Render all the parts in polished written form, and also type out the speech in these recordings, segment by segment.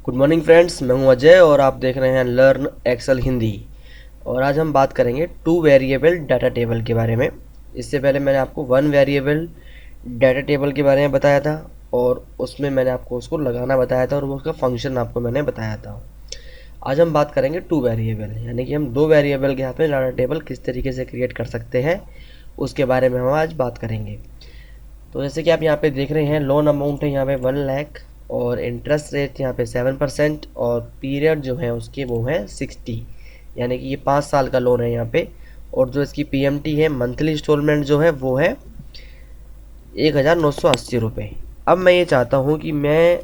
Good morning friends, मैं हूं अजय और आप देख रहे हैं लर्न एक्सेल हिंदी। और आज हम बात करेंगे टू वेरिएबल डाटा टेबल के बारे में। इससे पहले मैंने आपको वन वेरिएबल डाटा टेबल के बारे में बताया था और उसमें मैंने आपको उसको लगाना बताया था और वो उसका फंक्शन आपको मैंने बताया था। आज हम बात करेंगे टू वेरिएबल, यानी कि हम दो वेरिएबल के यहाँ पे डाटा टेबल किस तरीके से क्रिएट कर सकते हैं उसके बारे में हम आज बात करेंगे। तो जैसे कि आप यहाँ पे देख रहे हैं, लोन अमाउंट है यहाँ पे 1 लाख और इंटरेस्ट रेट यहाँ पे 7% और पीरियड जो है उसके वो है 60, यानी कि ये 5 साल का लोन है यहाँ पे। और जो इसकी पीएमटी है, मंथली इंस्टॉलमेंट जो है वो है 1980 रुपये। अब मैं ये चाहता हूँ कि मैंने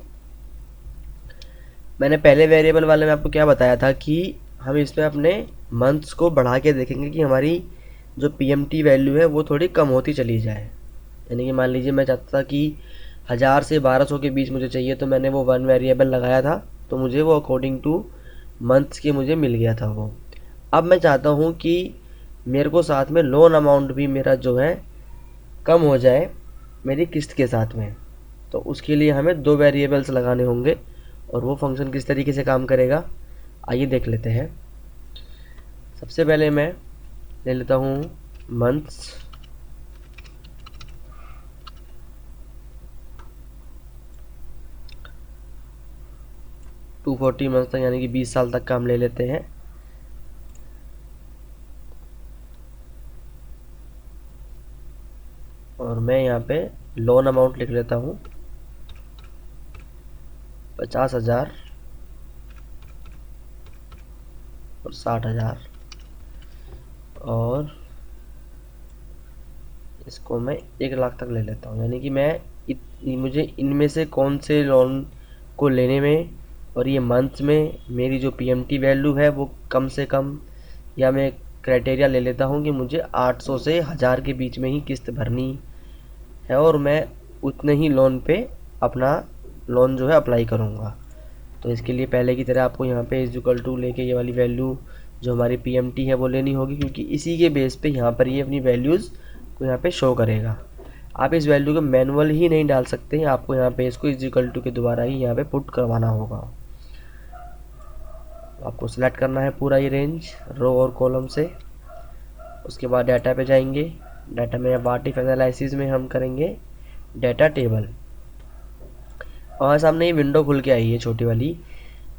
पहले वेरिएबल वाले में आपको क्या बताया था कि हम इसमें अपने मंथ्स को बढ़ा के देखेंगे कि हमारी जो पीएमटी वैल्यू है वो थोड़ी कम होती चली जाए। यानी कि मान लीजिए मैं चाहता था कि 1000 से 1200 के बीच मुझे चाहिए, तो मैंने वो वन वेरिएबल लगाया था, तो मुझे वो अकॉर्डिंग टू मंथ्स के मुझे मिल गया था वो। अब मैं चाहता हूँ कि मेरे को साथ में लोन अमाउंट भी मेरा जो है कम हो जाए मेरी किस्त के साथ में। तो उसके लिए हमें दो वेरिएबल्स लगाने होंगे और वो फंक्शन किस तरीके से काम करेगा आइए देख लेते हैं। सबसे पहले मैं ले लेता हूँ मंथ्स। टू 40 मंथ तक, यानी कि 20 साल तक का हम ले लेते हैं। और मैं यहाँ पे लोन अमाउंट लिख लेता हूँ 50,000 और 60,000। और इसको मैं 1 लाख तक ले लेता हूँ, यानी कि मुझे इनमें से कौन से लोन को लेने में और ये मंथ में मेरी जो पीएमटी वैल्यू है वो कम से कम, या मैं क्राइटेरिया ले लेता हूँ कि मुझे 800 से 1000 के बीच में ही किस्त भरनी है और मैं उतने ही लोन पे अपना लोन जो है अप्लाई करूँगा। तो इसके लिए पहले की तरह आपको यहाँ पे इज इक्वल टू लेके ये वाली वैल्यू जो हमारी पीएमटी है वो लेनी होगी, क्योंकि इसी के बेस पे यहाँ पर ये अपनी वैल्यूज़ को यहाँ पे शो करेगा। आप इस वैल्यू को मैनुअल ही नहीं डाल सकते हैं, आपको यहाँ पे इसको इज इक्वल टू के दोबारा ही यहाँ पे पुट करवाना होगा। आपको सिलेक्ट करना है पूरा ये रेंज रो और कॉलम से। उसके बाद डाटा पे जाएंगे। डाटा में व्हाट इफ एनालिसिस में हम करेंगे डाटा टेबल। और सामने ये विंडो खुल के आई है छोटी वाली।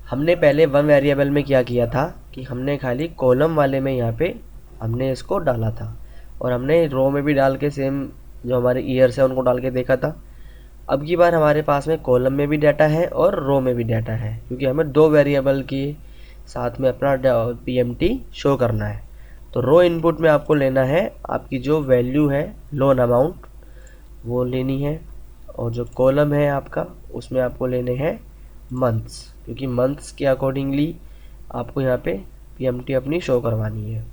हमने पहले वन वेरिएबल में क्या किया था कि हमने खाली कॉलम वाले में यहाँ पे हमने इसको डाला था और हमने रो में भी डाल के सेम जो हमारे ईयर्स है उनको डाल के देखा था। अब की बार हमारे पास में कॉलम में भी डाटा है और रो में भी डाटा है, क्योंकि हमें दो वेरिएबल के साथ में अपना पीएमटी शो करना है। तो रो इनपुट में आपको लेना है आपकी जो वैल्यू है लोन अमाउंट वो लेनी है, और जो कॉलम है आपका उसमें आपको लेने हैं मंथ्स, क्योंकि मंथ्स के अकॉर्डिंगली आपको यहाँ पे पीएमटी अपनी शो करवानी है।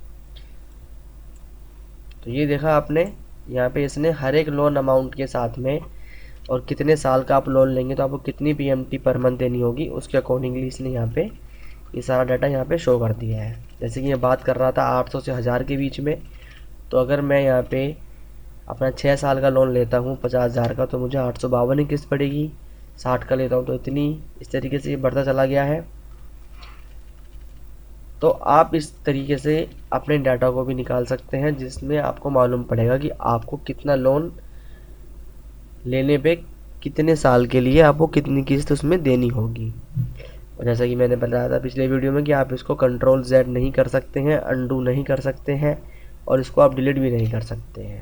तो ये देखा आपने, यहाँ पे इसने हर एक लोन अमाउंट के साथ में और कितने साल का आप लोन लेंगे तो आपको कितनी पीएमटी पर मंथ देनी होगी उसके अकॉर्डिंगली इसने यहाँ पे ये सारा डाटा यहाँ पे शो कर दिया है। जैसे कि मैं बात कर रहा था 800 से 1000 के बीच में, तो अगर मैं यहाँ पे अपना 6 साल का लोन लेता हूँ 50,000 का, तो मुझे 852 ही किस्त पड़ेगी। 60 का लेता हूँ तो इतनी, इस तरीके से ये बढ़ता चला गया है। तो आप इस तरीके से अपने डाटा को भी निकाल सकते हैं, जिसमें आपको मालूम पड़ेगा कि आपको कितना लोन लेने पे कितने साल के लिए आपको कितनी किस्त उसमें देनी होगी। और जैसा कि मैंने बताया था पिछले वीडियो में कि आप इसको कंट्रोल Z नहीं कर सकते हैं, अंडू नहीं कर सकते हैं और इसको आप डिलीट भी नहीं कर सकते हैं।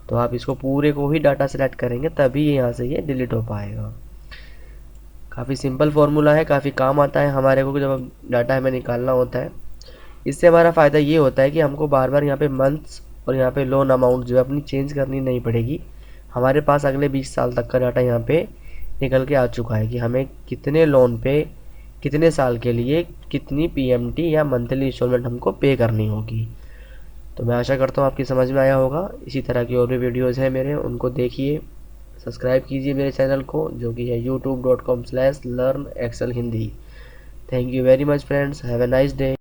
तो आप इसको पूरे को ही डाटा सेलेक्ट करेंगे तभी यहाँ से ये डिलीट हो पाएगा। काफ़ी सिंपल फार्मूला है, काफ़ी काम आता है हमारे को जब डाटा हमें निकालना होता है। इससे हमारा फ़ायदा ये होता है कि हमको बार बार यहाँ पे मंथ्स और यहाँ पे लोन अमाउंट जो है अपनी चेंज करनी नहीं पड़ेगी। हमारे पास अगले 20 साल तक का डाटा यहाँ पे निकल के आ चुका है कि हमें कितने लोन पे कितने साल के लिए कितनी पीएमटी या मंथली इंस्टॉलमेंट हमको पे करनी होगी। तो मैं आशा करता हूँ आपकी समझ में आया होगा। इसी तरह की और भी वीडियोज़ हैं मेरे, उनको देखिए, सब्सक्राइब कीजिए मेरे चैनल को जो कि है youtube.com/learnexcelhindi। Thank you very much friends, have a nice day.